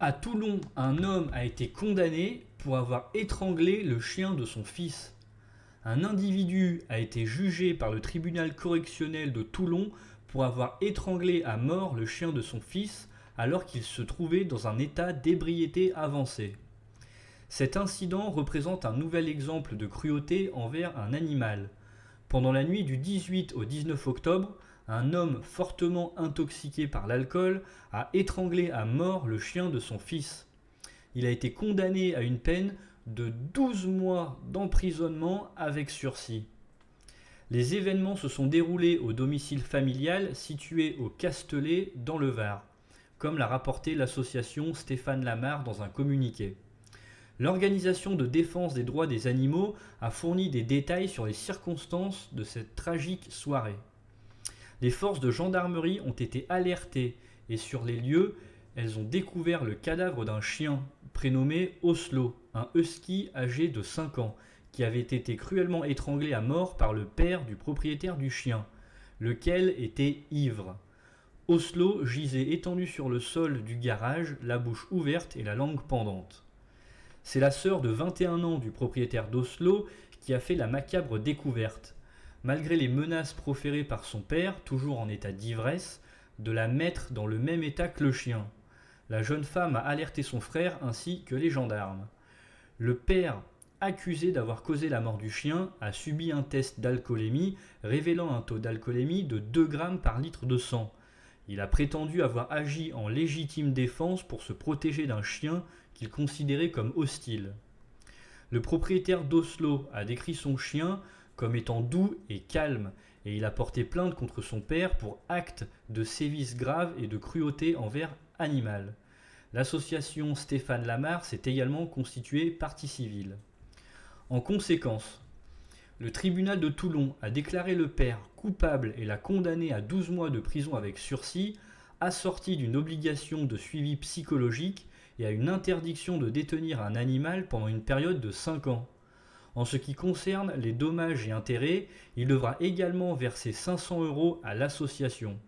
À Toulon, un homme a été condamné pour avoir étranglé le chien de son fils. Un individu a été jugé par le tribunal correctionnel de Toulon pour avoir étranglé à mort le chien de son fils alors qu'il se trouvait dans un état d'ébriété avancée. Cet incident représente un nouvel exemple de cruauté envers un animal. Pendant la nuit du 18 au 19 octobre, un homme fortement intoxiqué par l'alcool a étranglé à mort le chien de son fils. Il a été condamné à une peine de 12 mois d'emprisonnement avec sursis. Les événements se sont déroulés au domicile familial situé au Castellet dans le Var, comme l'a rapporté l'association Stéphane Lamar dans un communiqué. L'Organisation de défense des droits des animaux a fourni des détails sur les circonstances de cette tragique soirée. Les forces de gendarmerie ont été alertées et sur les lieux, elles ont découvert le cadavre d'un chien prénommé Oslo, un husky âgé de 5 ans, qui avait été cruellement étranglé à mort par le père du propriétaire du chien, lequel était ivre. Oslo gisait étendu sur le sol du garage, la bouche ouverte et la langue pendante. C'est la sœur de 21 ans du propriétaire d'Oslo qui a fait la macabre découverte. Malgré les menaces proférées par son père, toujours en état d'ivresse, de la mettre dans le même état que le chien. La jeune femme a alerté son frère ainsi que les gendarmes. Le père, accusé d'avoir causé la mort du chien, a subi un test d'alcoolémie révélant un taux d'alcoolémie de 2 grammes par litre de sang. Il a prétendu avoir agi en légitime défense pour se protéger d'un chien qu'il considérait comme hostile. Le propriétaire d'Oslo a décrit son chien comme étant doux et calme, et il a porté plainte contre son père pour actes de sévices graves et de cruauté envers animal. L'association Stéphane Lamar s'est également constituée partie civile. En conséquence, le tribunal de Toulon a déclaré le père coupable et l'a condamné à 12 mois de prison avec sursis, assorti d'une obligation de suivi psychologique et à une interdiction de détenir un animal pendant une période de 5 ans. En ce qui concerne les dommages et intérêts, il devra également verser 500 € à l'association.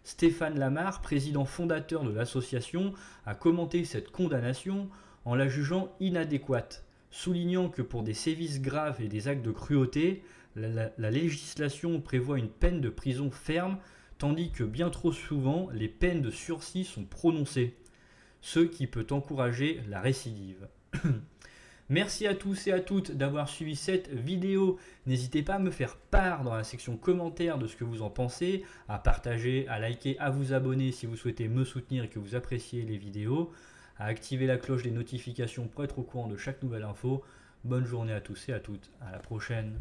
Stéphane Lamar, président fondateur de l'association, a commenté cette condamnation en la jugeant inadéquate, soulignant que pour des sévices graves et des actes de cruauté, la législation prévoit une peine de prison ferme, tandis que bien trop souvent, les peines de sursis sont prononcées, ce qui peut encourager la récidive. Merci à tous et à toutes d'avoir suivi cette vidéo. N'hésitez pas à me faire part dans la section commentaires de ce que vous en pensez, à partager, à liker, à vous abonner si vous souhaitez me soutenir et que vous appréciez les vidéos, à activer la cloche des notifications pour être au courant de chaque nouvelle info. Bonne journée à tous et à toutes. À la prochaine.